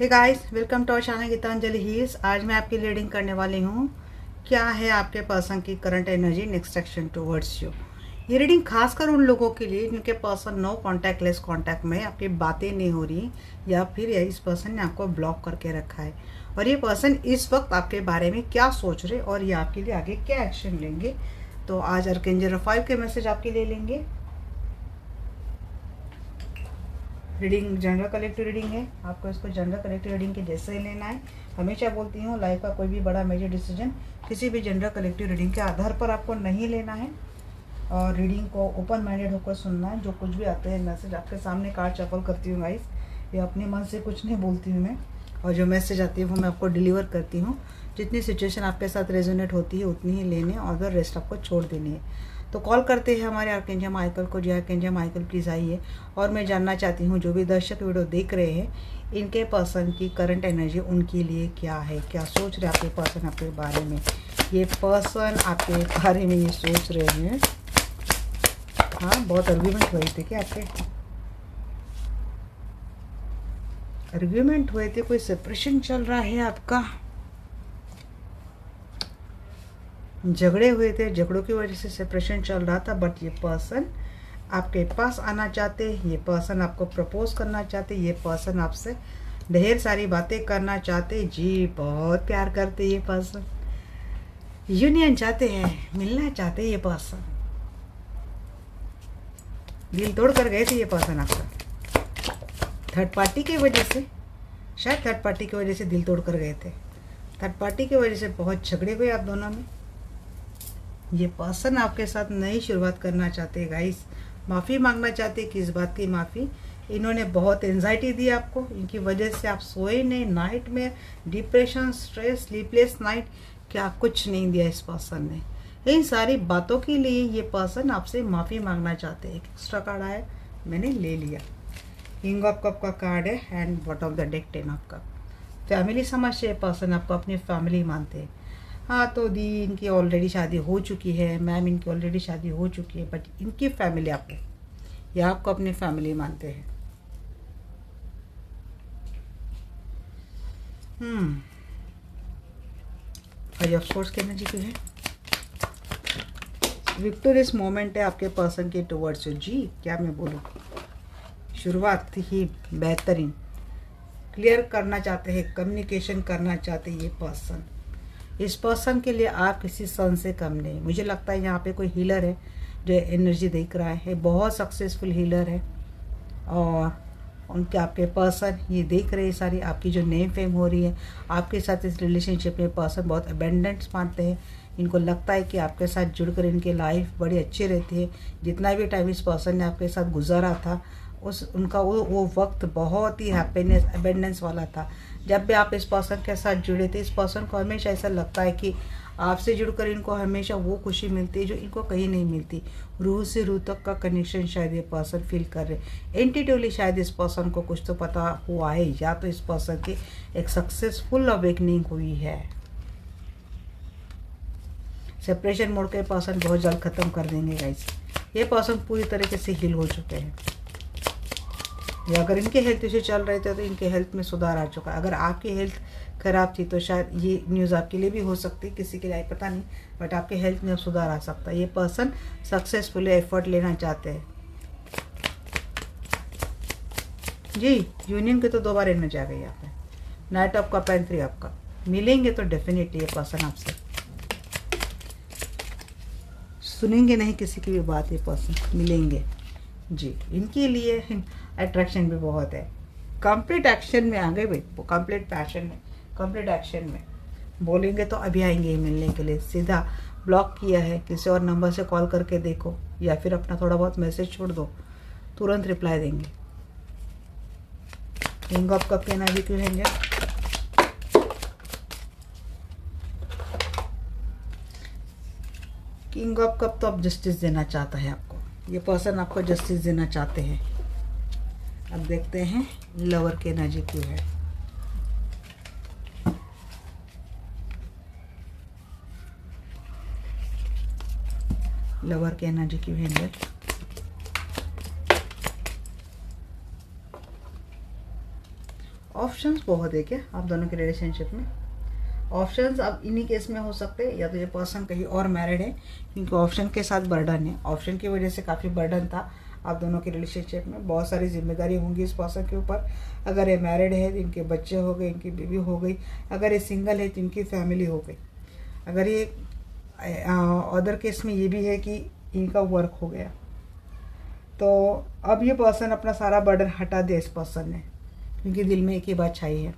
Hey guys, welcome to our channel Geetanjali heals. आज मैं आपकी रीडिंग करने वाली हूँ। क्या है आपके पर्सन की current energy next action towards you. ये रीडिंग खासकर उन लोगों के लिए जिनके person no contact less contact में आपकी बातें नहीं हो रही, या फिर इस पर्सन ने आपको ब्लॉक करके रखा है और ये पर्सन इस वक्त आपके बारे में क्या सोच रहे और ये आपके लिए आगे क्या एक्शन लेंगे। तो आज आर्कैंजल 5 के मैसेज आपके ले लेंगे। रीडिंग जनरल कलेक्टिव रीडिंग है, आपको इसको जनरल कलेक्टिव रीडिंग के जैसे ही लेना है। हमेशा बोलती हूँ, लाइफ का कोई भी बड़ा मेजर डिसीजन किसी भी जनरल कलेक्टिव रीडिंग के आधार पर आपको नहीं लेना है और रीडिंग को ओपन माइंडेड होकर सुनना है। जो कुछ भी आते हैं मैसेज आपके सामने कार्ड शफल करती हूँ गाइस, ये अपने मन से कुछ नहीं बोलती हूँ मैं, और जो मैसेज आती है वो मैं आपको डिलीवर करती हूँ। जितनी सिचुएशन आपके साथ रेजोनेट होती है उतनी ही लेने और अदर रेस्ट आपको छोड़ देनी है। तो कॉल करते हैं हमारे आर्कैंजल माइकल को। जी आर्कैंजल माइकल प्लीज़ आइए। और मैं जानना चाहती हूँ जो भी दर्शक वीडियो देख रहे हैं, इनके पर्सन की करंट एनर्जी उनके लिए क्या है, क्या सोच रहे आपके पर्सन आपके बारे में। ये पर्सन आपके बारे में ये सोच रहे हैं। हाँ, बहुत आर्ग्यूमेंट हुए थे क्या आपके? आर्ग्यूमेंट हुए थे, कोई सेपरेशन चल रहा है आपका, झगड़े हुए थे, झगड़ों की वजह से सेपरेशन चल रहा था। बट ये पर्सन आपके पास आना चाहते, ये पर्सन आपको प्रपोज करना चाहते, ये पर्सन आपसे ढेर सारी बातें करना चाहते। जी बहुत प्यार करते ये पर्सन, यूनियन चाहते हैं, मिलना चाहते ये पर्सन। दिल तोड़ कर गए थे ये पर्सन आपका थर्ड पार्टी की वजह से, शायद थर्ड पार्टी की वजह से दिल तोड़ कर गए थे। थर्ड पार्टी की वजह से बहुत झगड़े हुए आप दोनों में। ये पर्सन आपके साथ नई शुरुआत करना चाहते गाइस, माफ़ी मांगना चाहते। किस बात की माफ़ी? इन्होंने बहुत एंजाइटी दी आपको, इनकी वजह से आप सोए नहीं, नाइट में डिप्रेशन, स्ट्रेस, स्लीपलेस नाइट, क्या कुछ नहीं दिया इस पर्सन ने। इन सारी बातों के लिए ये पर्सन आपसे माफ़ी मांगना चाहते हैं। एक एक्स्ट्रा कार्ड आया, मैंने ले लिया। किंग ऑफ कप का कार्ड है and bottom of the deck 10 of cup. Family समझते हैं पर्सन, आपको अपनी फैमिली मानते हैं। हाँ, तो दी इनकी ऑलरेडी शादी हो चुकी है, मैम इनकी ऑलरेडी शादी हो चुकी है, बट इनकी फैमिली आपको या आपको अपनी फैमिली मानते हैं। फाइव ऑफ सोर्स की एनर्जी की है। विक्टोरियस मोमेंट है आपके पर्सन के टुवर्ड्स यू। जी क्या मैं बोलूँ, शुरुआत ही बेहतरीन, क्लियर करना चाहते हैं, कम्युनिकेशन करना चाहते हैं ये पर्सन। इस पर्सन के लिए आप किसी सन से कम नहीं। मुझे लगता है यहाँ पे कोई हीलर है जो एनर्जी देख रहा है, बहुत सक्सेसफुल हीलर है, और उनके आपके पर्सन ये देख रहे हैं सारी आपकी जो नेम फेम हो रही है आपके साथ। इस रिलेशनशिप में पर्सन बहुत अबेंडेंस मानते हैं। इनको लगता है कि आपके साथ जुड़कर इनकी लाइफ बड़ी अच्छी रहती है। जितना भी टाइम इस पर्सन ने आपके साथ गुजारा था, उनका वो वक्त बहुत ही हैप्पीनेस अबेंडेंस वाला था। जब भी आप इस पर्सन के साथ जुड़े थे, इस पर्सन को हमेशा ऐसा लगता है कि आपसे जुड़कर इनको हमेशा वो खुशी मिलती है जो इनको कहीं नहीं मिलती। रूह से रूह तक का कनेक्शन शायद ये पर्सन फील कर रहे। इंट्यूटिवली शायद इस पर्सन को कुछ तो पता हुआ है, या तो इस पर्सन की एक सक्सेसफुल अवेकनिंग हुई है। सेपरेशन मोड के पर्सन बहुत जल्द खत्म कर देंगे गाइस। ये पर्सन पूरी तरीके से हील हो चुके हैं। या अगर इनके हेल्थ इश्यू चल रहे थे तो इनके हेल्थ में सुधार आ चुका है। अगर आपकी हेल्थ खराब थी तो शायद ये न्यूज़ आपके लिए भी हो सकती, किसी के लिए पता नहीं, बट आपके हेल्थ में सुधार आ सकता है। ये पर्सन सक्सेसफुली एफर्ट लेना चाहते हैं। जी यूनियन के तो 2 बार एनर्जी आ गई यहाँ पे, night of cup and 3 of cup. मिलेंगे तो डेफिनेटली ये पर्सन आपसे सुनेंगे नहीं किसी की भी बात, ये पर्सन मिलेंगे। जी इनके लिए अट्रैक्शन भी बहुत है। कंप्लीट एक्शन में आ गए भाई, कंप्लीट पैशन में, कंप्लीट एक्शन में। बोलेंगे तो अभी आएंगे मिलने के लिए। सीधा ब्लॉक किया है, किसी और नंबर से कॉल करके देखो या फिर अपना थोड़ा बहुत मैसेज छोड़ दो, तुरंत रिप्लाई देंगे। किंग ऑफ कप के एनर्जी क्यों है? किंग ऑफ कप तो अब जस्टिस देना चाहता है आपको, ये पर्सन आपको जस्टिस देना चाहते हैं। अब देखते हैं लवर की एनर्जी क्यों है। लवर की एनर्जी क्यों है अंदर? ऑप्शंस बहुत है क्या आप दोनों के रिलेशनशिप में। ऑप्शंस अब इन्हीं केस में हो सकते हैं, या तो ये पर्सन कहीं और मैरिड है, क्योंकि ऑप्शन के साथ बर्डन है। ऑप्शन की वजह से काफ़ी बर्डन था आप दोनों के रिलेशनशिप में, बहुत सारी जिम्मेदारी होंगी इस पर्सन के ऊपर। अगर ये मैरिड है तो इनके बच्चे हो गए, इनकी बीवी हो गई। अगर ये सिंगल है तो इनकी फैमिली हो गई। अगर ये अदर केस में ये भी है कि इनका वर्क हो गया, तो अब ये पर्सन अपना सारा बर्डन हटा दे इस पर्सन ने, क्योंकि दिल में एक ही बात छाई है,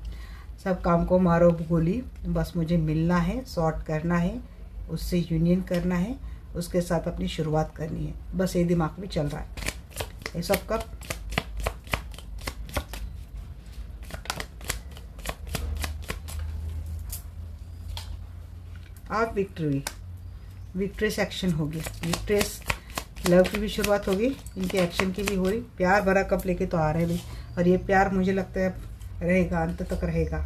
सब काम को मारो गोली, बस मुझे मिलना है, सॉर्ट करना है, उससे यूनियन करना है, उसके साथ अपनी शुरुआत करनी है, बस ये दिमाग में चल रहा है। ये सब कब आप विक्ट्रेस एक्शन होगी, विक्ट्रेस लव की भी शुरुआत होगी, इनके एक्शन की भी हो रही। प्यार भरा कप लेके तो आ रहे हैं भाई, और ये प्यार मुझे लगता है रहेगा, अंत तक रहेगा।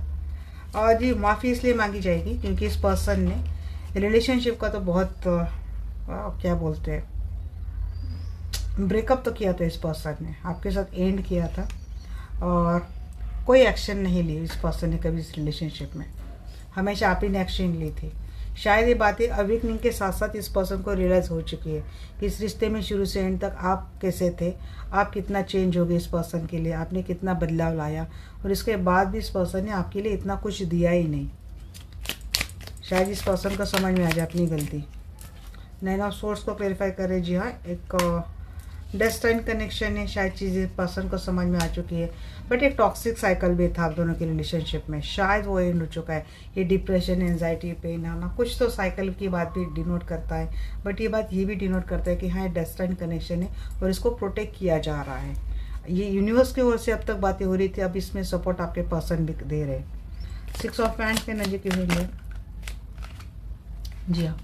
और जी माफ़ी इसलिए मांगी जाएगी क्योंकि इस पर्सन ने रिलेशनशिप का तो बहुत क्या बोलते हैं, ब्रेकअप तो किया था इस पर्सन ने, आपके साथ एंड किया था, और कोई एक्शन नहीं ली इस पर्सन ने कभी इस रिलेशनशिप में, हमेशा आप ही ने एक्शन ली थी। शायद ये बातें अवेकनिंग के साथ साथ इस पर्सन को रियलाइज़ हो चुकी है कि इस रिश्ते में शुरू से एंड तक आप कैसे थे, आप कितना चेंज हो गए इस पर्सन के लिए, आपने कितना बदलाव लाया, और इसके बाद भी इस पर्सन ने आपके लिए इतना कुछ दिया ही नहीं। शायद इस पर्सन को समझ में आ जाए अपनी गलती। नाइन ऑफ सोर्स को क्लेरिफाई करें। जी हाँ, एक डेस्टाइन कनेक्शन है, शायद चीज़ें पर्सन को समझ में आ चुकी है, बट एक टॉक्सिक साइकिल भी था आप दोनों के रिलेशनशिप में, शायद वो एंड हो चुका है। ये डिप्रेशन, एंजाइटी, पेन आना, कुछ तो साइकिल की बात भी डिनोट करता है, बट ये बात ये भी डिनोट करता है कि हाँ, डेस्टाइन कनेक्शन है और इसको प्रोटेक्ट किया जा रहा है। ये यूनिवर्स की ओर से अब तक बातें हो रही थी, अब इसमें सपोर्ट आपके पर्सन भी दे रहे हैं। 6 ऑफ पैंट्स के नजर की हुई। जी हाँ,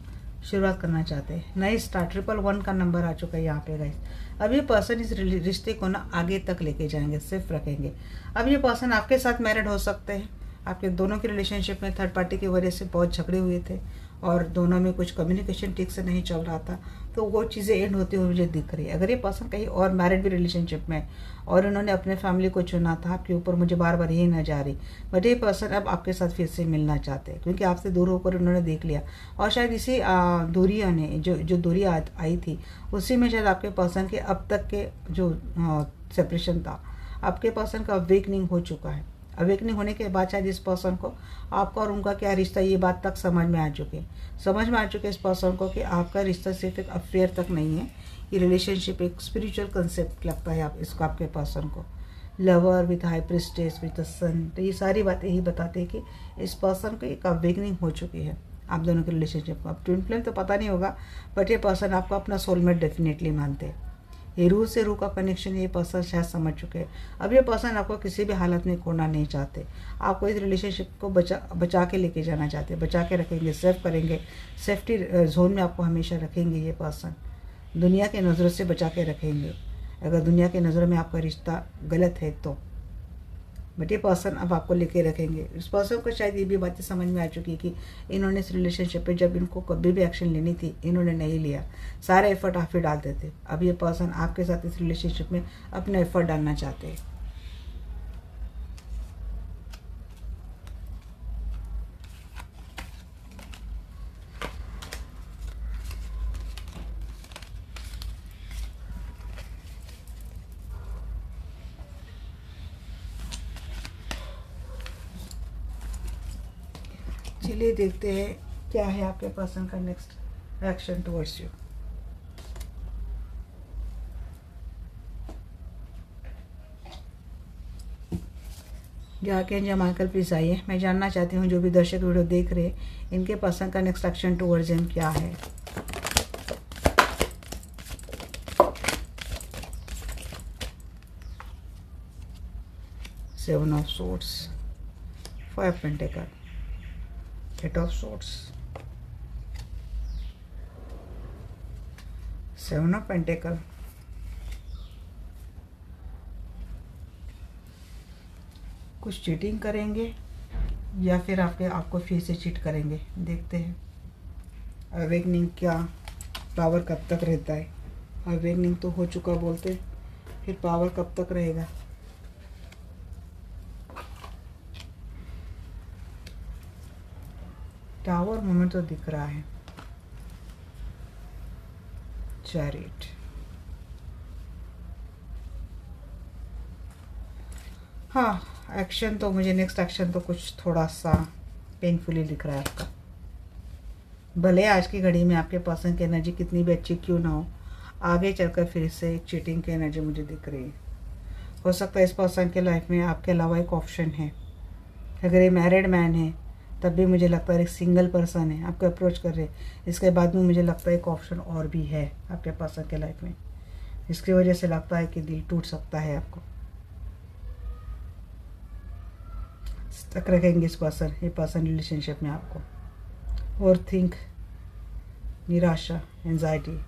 शुरुआत करना चाहते हैं, नई स्टार, 111 का नंबर आ चुका है यहाँ पे गाइस। अब ये पर्सन इस रिश्ते को ना आगे तक लेके जाएंगे, सिर्फ रखेंगे। अब ये पर्सन आपके साथ मैरिड हो सकते हैं, आपके दोनों के रिलेशनशिप में थर्ड पार्टी की वजह से बहुत झगड़े हुए थे और दोनों में कुछ कम्युनिकेशन ठीक से नहीं चल रहा था, तो वो चीज़ें एंड होती हुई मुझे दिख रही है। अगर ये पर्सन कहीं और मैरिड भी रिलेशनशिप में और उन्होंने अपने फैमिली को चुना था, आपके ऊपर मुझे बार बार यही न जा रही, बट ये पर्सन अब आपके साथ फिर से मिलना चाहते हैं, क्योंकि आपसे दूर होकर उन्होंने देख लिया, और शायद इसी दूरियाँ ने जो दूरी आई थी उसी में शायद आपके पर्सन के अब तक के जो सेपरेशन था, आपके पर्सन का अवेकनिंग हो चुका है। अवेकनिंग होने के बाद शायद इस पर्सन को आपका और उनका क्या रिश्ता, ये बात तक समझ में आ चुकी है। समझ में आ चुके इस पर्सन को कि आपका रिश्ता सिर्फ एक अफेयर तक नहीं है, ये रिलेशनशिप एक स्पिरिचुअल कंसेप्ट लगता है आप इसको, आपके पर्सन को। Lover with high priestess with the sun, तो ये सारी बातें ही बताते हैं कि इस पर्सन को एक अवेकनिंग हो चुकी है आप दोनों के रिलेशनशिप में। अब ट्विन फ्लेम तो पता नहीं होगा, बट ये पर्सन आपको अपना सोलमेट डेफिनेटली मानते हैं। ये रूह से रूह का कनेक्शन ये पर्सन शायद समझ चुके हैं। अब ये पर्सन आपको किसी भी हालत में खोना नहीं चाहते, आपको इस रिलेशनशिप को बचा के लेके जाना चाहते हैं, बचा के रखेंगे, सेव करेंगे, सेफ्टी जोन में आपको हमेशा रखेंगे। ये पर्सन दुनिया के नज़रों से बचा के रखेंगे, अगर दुनिया के नज़रों में आपका रिश्ता गलत है तो, बट ये पर्सन अब आपको लेके रखेंगे। इस पर्सन को शायद ये भी बातें समझ में आ चुकी कि इन्होंने इस रिलेशनशिप पे जब इनको कभी भी एक्शन लेनी थी इन्होंने नहीं लिया, सारे एफर्ट आप ही डालते थे। अब ये पर्सन आपके साथ इस रिलेशनशिप में अपना एफर्ट डालना चाहते हैं। चलिए देखते हैं क्या है आपके पर्सन का नेक्स्ट एक्शन टुवर्ड्स यू। जाके जब माइकल प्लीज आइए, मैं जानना चाहती हूँ जो भी दर्शक वीडियो देख रहे हैं इनके पर्सन का नेक्स्ट एक्शन टुवर्ड्स हिम क्या है। Seven of swords, 5 pentacle, 8 of swords, 7 of pentacle, कुछ चीटिंग करेंगे या फिर आपको फिर से चीट करेंगे, देखते हैं। अवेकनिंग क्या, पावर कब तक रहता है, अवेकनिंग तो हो चुका बोलते, फिर पावर कब तक रहेगा। टावर मोमेंट तो दिख रहा है, चैरियट। हाँ, एक्शन तो मुझे नेक्स्ट एक्शन तो कुछ थोड़ा सा पेनफुली दिख रहा है आपका। भले आज की घड़ी में आपके पर्सन की एनर्जी कितनी भी अच्छी क्यों ना हो, आगे चलकर फिर से एक चीटिंग की एनर्जी मुझे दिख रही है। हो सकता है इस पर्सन के लाइफ में आपके अलावा एक ऑप्शन है। अगर ये मैरिड मैन है तब भी मुझे लगता है एक सिंगल पर्सन है आपको अप्रोच कर रहे हैं। इसके बाद में मुझे लगता है एक ऑप्शन और भी है आपके पर्सन के लाइफ में, इसकी वजह से लगता है कि दिल टूट सकता है आपको। स्टक रखेंगे इस पर्सन, ये पर्सन रिलेशनशिप में आपको। और थिंक, निराशा, एंजाइटी।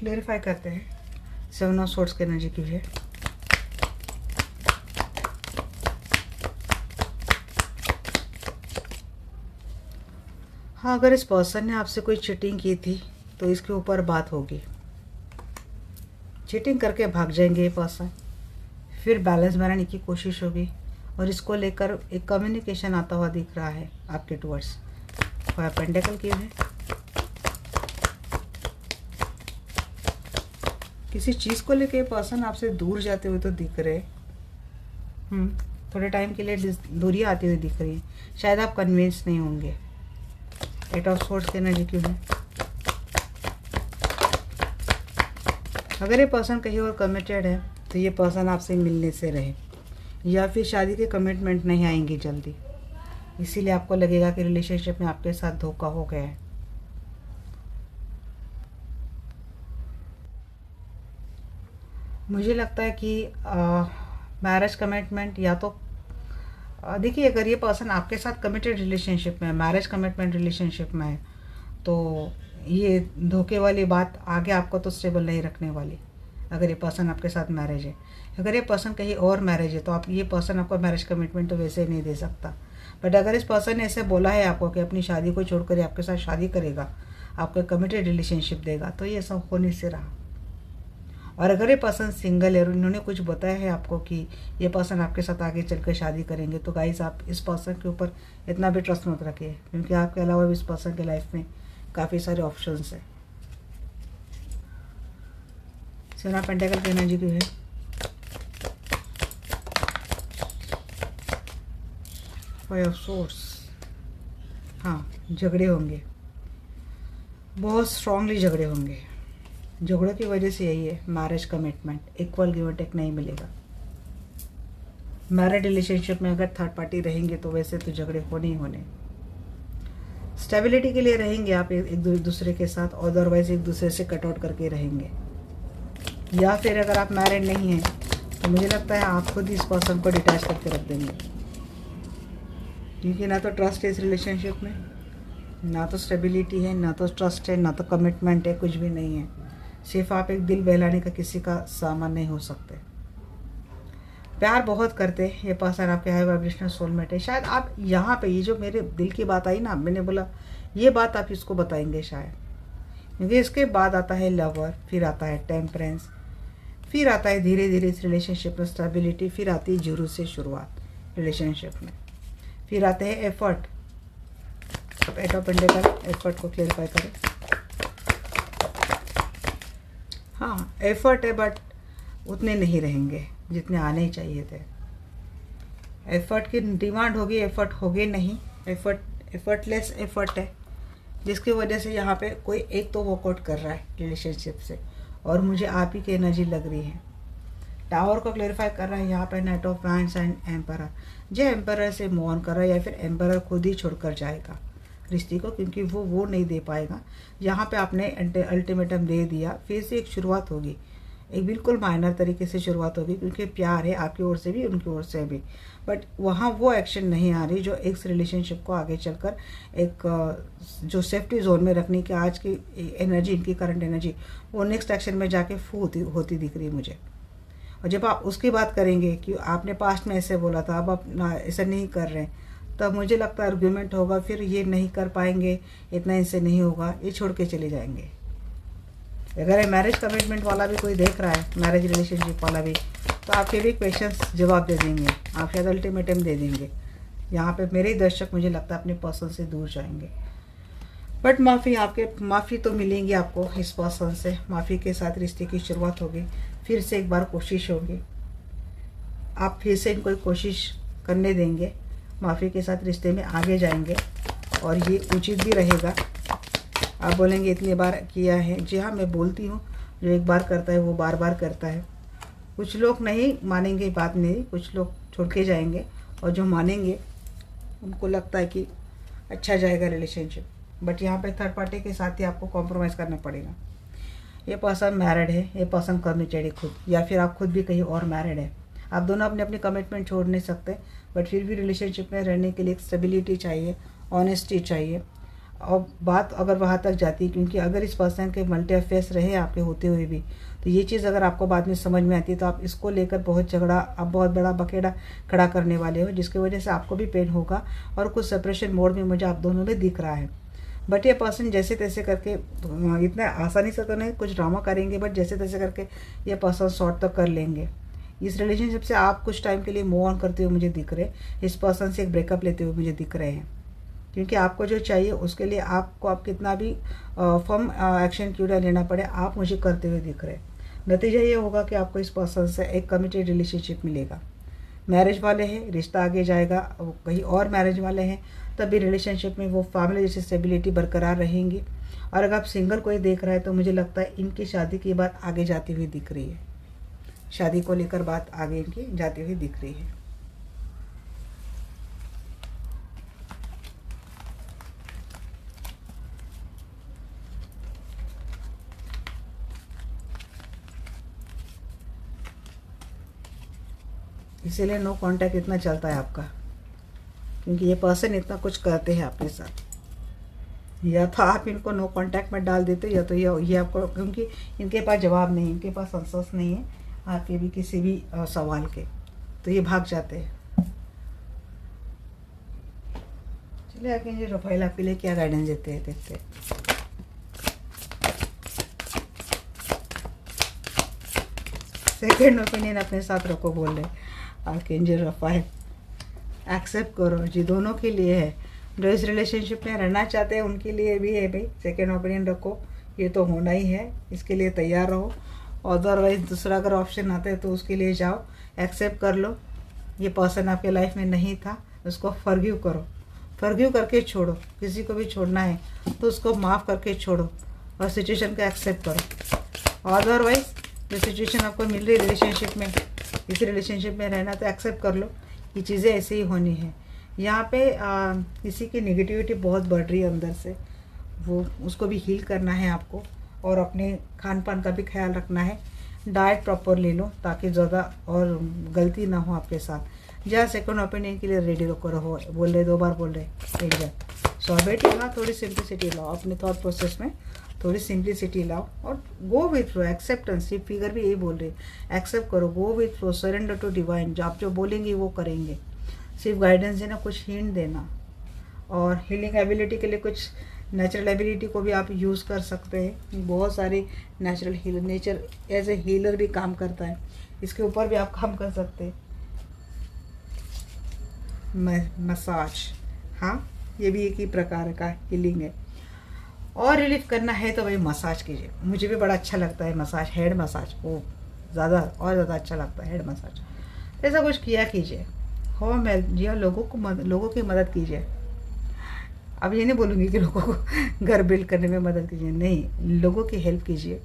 क्लेरिफाई करते हैं 7 ऑफ सोर्ड्स की एनर्जी की है। हाँ, अगर इस पर्सन ने आपसे कोई चीटिंग की थी तो इसके ऊपर बात होगी। चीटिंग करके भाग जाएंगे ये पर्सन, फिर बैलेंस बनाने की कोशिश होगी और इसको लेकर एक कम्युनिकेशन आता हुआ दिख रहा है आपके टुवर्ड्स। 5 पेंटिकल की है। किसी चीज़ को लेके पर्सन आपसे दूर जाते हुए तो दिख रहे। थोड़े टाइम के लिए दूरी आती हुई दिख रही है। शायद आप कन्विंस नहीं होंगे। 8 ऑफ सोर्ड्स की एनर्जी क्यों है? अगर ये पर्सन कहीं और कमिटेड है तो ये पर्सन आपसे मिलने से रहे, या फिर शादी के कमिटमेंट नहीं आएंगे जल्दी, इसीलिए आपको लगेगा कि रिलेशनशिप में आपके साथ धोखा हो गया है। मुझे लगता है कि मैरिज कमिटमेंट या तो देखिए, अगर ये पर्सन आपके साथ कमिटेड रिलेशनशिप में है, मैरिज कमिटमेंट रिलेशनशिप में है, तो ये धोखे वाली बात आगे आपको तो स्टेबल नहीं रखने वाली। अगर ये पर्सन आपके साथ मैरिज है, अगर ये पर्सन कहीं और मैरिज है तो आप ये पर्सन आपको मैरिज कमिटमेंट तो वैसे ही नहीं दे सकता। बट अगर इस पर्सन ने ऐसे बोला है आपको कि अपनी शादी को छोड़कर आपके साथ शादी करेगा, आपको कमिटेड रिलेशनशिप देगा, तो ये सब होने से रहा। और अगर ये पर्सन सिंगल है और उन्होंने कुछ बताया है आपको कि ये पर्सन आपके साथ आगे चलकर शादी करेंगे, तो गाइस आप इस पर्सन के ऊपर इतना भी ट्रस्ट मत रखिए, क्योंकि आपके अलावा भी इस पर्सन के लाइफ में काफ़ी सारे ऑप्शंस हैं। 7 ऑफ पेंटिकल की एनर्जी क्यों है? Five of swords. हाँ, झगड़े होंगे, बहुत स्ट्रांगली झगड़े होंगे। झगड़ों की वजह से यही है, marriage commitment, equal give and take नहीं मिलेगा। मैरिड रिलेशनशिप में अगर थर्ड पार्टी रहेंगे तो वैसे तो झगड़े होने ही होने। स्टेबिलिटी के लिए रहेंगे आप एक दूसरे के साथ, अदरवाइज एक दूसरे से कट आउट करके रहेंगे। या फिर अगर आप मैरिड नहीं हैं तो मुझे लगता है आप खुद इस पर्सन को डिटैच करके रख देंगे, क्योंकि ना तो ट्रस्ट है इस रिलेशनशिप में, ना तो स्टेबिलिटी है, ना तो ट्रस्ट है, ना तो कमिटमेंट है, कुछ भी नहीं है। सिर्फ आप एक दिल बहलाने का किसी का सामान नहीं हो सकते। प्यार बहुत करते हैं ये पर्सन, आपके हाई वाइब्रेशनल सोलमेट है। शायद आप यहाँ पे ये जो मेरे दिल की बात आई ना, मैंने बोला ये बात आप इसको बताएंगे शायद, क्योंकि इसके बाद आता है लवर, फिर आता है टेम्परेंस, फिर आता है धीरे धीरे इस रिलेशनशिप में स्टेबिलिटी, फिर आती है जीरो से शुरुआत रिलेशनशिप में, फिर आते हैं एफर्ट। अब 8 ऑफ पेंटिकल, एफर्ट को क्लेरिफाई करें। हाँ, एफर्ट है बट उतने नहीं रहेंगे जितने आने ही चाहिए थे। एफर्ट की डिमांड होगी, एफर्ट होगे नहीं। एफर्टलेस एफर्ट है, जिसकी वजह से यहाँ पे कोई एक तो वॉकआउट कर रहा है रिलेशनशिप से, और मुझे आप ही की एनर्जी लग रही है। टावर को क्लेरिफाई कर रहा है यहाँ पे night of wands and emperor. जो एम्परर से मूव ऑन कर रहा है, या फिर एम्परर खुद ही छोड़कर जाएगा रिश्ते को, क्योंकि वो नहीं दे पाएगा। यहाँ पे आपने अल्टीमेटम दे दिया, फिर से एक शुरुआत होगी, एक बिल्कुल माइनर तरीके से शुरुआत होगी, क्योंकि प्यार है आपकी ओर से भी उनकी ओर से भी। बट वहाँ वो एक्शन नहीं आ रही जो एक रिलेशनशिप को आगे चलकर एक जो सेफ्टी जोन में रखने की आज की एनर्जी, इनकी करंट एनर्जी, वो नेक्स्ट एक्शन में जाके होती दिख रही है मुझे। और जब आप उसकी बात करेंगे कि आपने पास्ट में ऐसे बोला था, अब आप ऐसा नहीं कर रहे हैं, तब मुझे लगता है आर्ग्यूमेंट होगा, फिर ये नहीं कर पाएंगे, इतना इनसे नहीं होगा, ये छोड़ के चले जाएंगे। अगर मैरिज कमिटमेंट वाला भी कोई देख रहा है, मैरिज रिलेशनशिप वाला भी, तो आपके भी क्वेश्चंस जवाब दे देंगे, आप शायद अल्टीमेटम दे देंगे। यहाँ पे मेरे ही दर्शक मुझे लगता है अपने पर्सन से दूर जाएंगे, बट माफ़ी तो मिलेंगी आपको इस पर्सन से। माफ़ी के साथ रिश्ते की शुरुआत होगी, फिर से एक बार कोशिश होगी, आप फिर से इनको कोशिश करने देंगे, माफ़ी के साथ रिश्ते में आगे जाएंगे और ये उचित भी रहेगा। आप बोलेंगे इतनी बार किया है, जी हाँ मैं बोलती हूँ, जो एक बार करता है वो बार बार करता है। कुछ लोग नहीं मानेंगे बात मेरी, कुछ लोग छोड़ के जाएंगे, और जो मानेंगे उनको लगता है कि अच्छा जाएगा रिलेशनशिप, बट यहाँ पे थर्ड पार्टी के साथ ही आपको कॉम्प्रोमाइज़ करना पड़ेगा। ये पर्सन मैरिड है, ये पर्सन कमिटेड खुद, या फिर आप खुद भी कहीं और मैरिड है। आप दोनों अपने अपने कमिटमेंट छोड़ नहीं सकते, बट फिर भी रिलेशनशिप में रहने के लिए एक स्टेबिलिटी चाहिए, ऑनेस्टी चाहिए। और बात अगर वहाँ तक जाती है, क्योंकि अगर इस पर्सन के मल्टी अफेयर्स रहे आपके होते हुए भी, तो ये चीज़ अगर आपको बाद में समझ में आती है, तो आप इसको लेकर बहुत झगड़ा, आप बहुत बड़ा बखेड़ा खड़ा करने वाले हो, जिसकी वजह से आपको भी पेन होगा और कुछ सेपरेशन मोड में मुझे आप दोनों में दिख रहा है। बट ये पर्सन जैसे तैसे करके, इतना आसानी से तो नहीं, कुछ ड्रामा करेंगे, बट जैसे तैसे करके ये पर्सन शॉर्ट तक कर लेंगे। इस रिलेशनशिप से आप कुछ टाइम के लिए मूव ऑन करते हुए मुझे दिख रहे, इस पर्सन से एक ब्रेकअप लेते हुए मुझे दिख रहे हैं, क्योंकि आपको जो चाहिए उसके लिए आपको आप कितना भी फर्म एक्शन क्यों ना लेना पड़े, आप मुझे करते हुए दिख रहे। नतीजा ये होगा कि आपको इस पर्सन से एक कमिटेड रिलेशनशिप मिलेगा। मैरिज वाले हैं, रिश्ता आगे जाएगा, कहीं और मैरिज वाले हैं, तब भी रिलेशनशिप में वो फैमिली जैसी स्टेबिलिटी बरकरार रहेंगी। और अगर आप सिंगल कोई देख रहा है, तो मुझे लगता है इनकी शादी की बात आगे जाती हुई दिख रही है, शादी को लेकर बात आगे इनकी जाती हुई दिख रही है। इसीलिए नो कांटेक्ट इतना चलता है आपका, क्योंकि ये पर्सन इतना कुछ करते हैं आपके साथ। या तो आप इनको नो कांटेक्ट में डाल देते, या तो ये आपको, क्योंकि इनके पास जवाब नहीं, इनके पास आंसर्स नहीं है आपके भी किसी भी सवाल के, तो ये भाग जाते हैं। चलिए आगे ये रफाइल आपके लिए क्या गाइडेंस देते हैं, देखते हैं। सेकेंड ओपिनियन अपने साथ रखो बोल रहे आर्कएंजल रफाइल। एक्सेप्ट करो जी, दोनों के लिए है। जो इस रिलेशनशिप में रहना चाहते हैं उनके लिए भी है भाई, सेकेंड ओपिनियन रखो, ये तो होना ही है, इसके लिए तैयार रहो। अदरवाइज दूसरा अगर ऑप्शन आता है तो उसके लिए जाओ, एक्सेप्ट कर लो। ये पर्सन आपके लाइफ में नहीं था, उसको फॉरगिव करो, फॉरगिव करके छोड़ो। किसी को भी छोड़ना है तो उसको माफ़ करके छोड़ो और सिचुएशन को एक्सेप्ट करो। अदरवाइज जो सिचुएशन आपको मिल रही है रिलेशनशिप में, इस रिलेशनशिप में रहना, तो एक्सेप्ट कर लो, ये चीज़ें ऐसे ही होनी है। यहाँ पे किसी की नेगेटिविटी बहुत बढ़ रही है अंदर से, वो उसको भी हील करना है आपको, और अपने खान पान का भी ख्याल रखना है। डाइट प्रॉपर ले लो ताकि ज़्यादा और गलती ना हो आपके साथ। जहाँ सेकंड ओपिनियन के लिए रेडी रहो, बोल रहे 2 बार बोल रहे एक जा। सो बेटे यहाँ थोड़ी सिंप्लिसिटी लाओ अपने थॉट प्रोसेस में, थोड़ी सिंप्लिसिटी लाओ और गो विथ फ्लो, एक्सेप्टेंस। ये फिगर भी यही बोल रहे, एक्सेप्ट करो, go with flow, surrender to divine. जो आप जो बोलेंगे वो करेंगे, सिर्फ गाइडेंस देना, कुछ हिंट देना। और हीलिंग एबिलिटी के लिए कुछ नेचुरल एबिलिटी को भी आप यूज़ कर सकते हैं। बहुत सारे natural healer, nature as a healer भी काम करता है, इसके ऊपर भी आप काम कर सकते हैं। मसाज, हाँ ये भी एक ही प्रकार का हीलिंग है। और रिलीफ करना है तो भाई मसाज कीजिए, मुझे भी बड़ा अच्छा लगता है मसाज, हेड मसाज, वो ज़्यादा और ज़्यादा अच्छा लगता है हेड मसाज। ऐसा कुछ किया कीजिए, होम हेल्प जी, लोगों की मदद कीजिए। अब ये नहीं बोलूँगी कि लोगों को घर बिल्ड करने में मदद कीजिए, नहीं, लोगों की हेल्प कीजिए,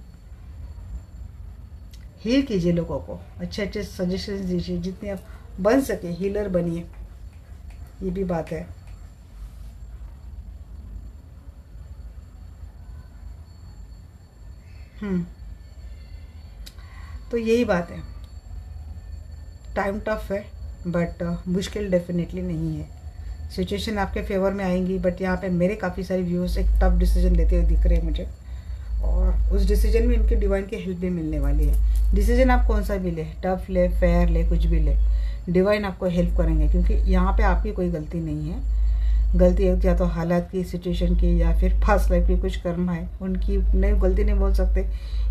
हील कीजिए लोगों को, अच्छे अच्छे सजेशन दीजिए, जितने आप बन सके हीलर बनिए, ये भी बात है। तो यही बात है, टाइम टफ है बट मुश्किल डेफिनेटली नहीं है। सिचुएशन आपके फेवर में आएंगी, बट यहाँ पे मेरे काफ़ी सारे व्यूअर्स एक टफ डिसीजन लेते हुए दिख रहे हैं मुझे, और उस डिसीजन में इनकी डिवाइन की हेल्प भी मिलने वाली है। डिसीजन आप कौन सा भी ले, टफ ले, फेयर ले, कुछ भी ले, डिवाइन आपको हेल्प करेंगे, क्योंकि यहाँ पे आपकी कोई गलती नहीं है। गलती या तो हालात की, सिचुएशन की, या फिर पास्ट लाइफ की कुछ कर्म है उनकी, नहीं गलती नहीं बोल सकते।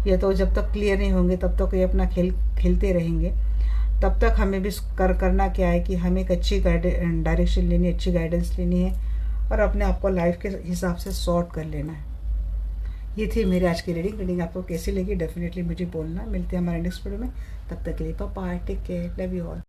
या तो जब तक क्लियर नहीं होंगे तब तक ये अपना खेल खेलते रहेंगे। तब तक हमें भी करना क्या है कि हमें एक अच्छी डायरेक्शन लेनी है, अच्छी गाइडेंस लेनी है और अपने आप को लाइफ के हिसाब से सॉर्ट कर लेना है। ये थी मेरी आज की रीडिंग आपको कैसी लगी डेफिनेटली मुझे बोलना। मिलते हैं हमारे नेक्स्ट वीडियो में, तब तक के लिए bye, take care, love you all.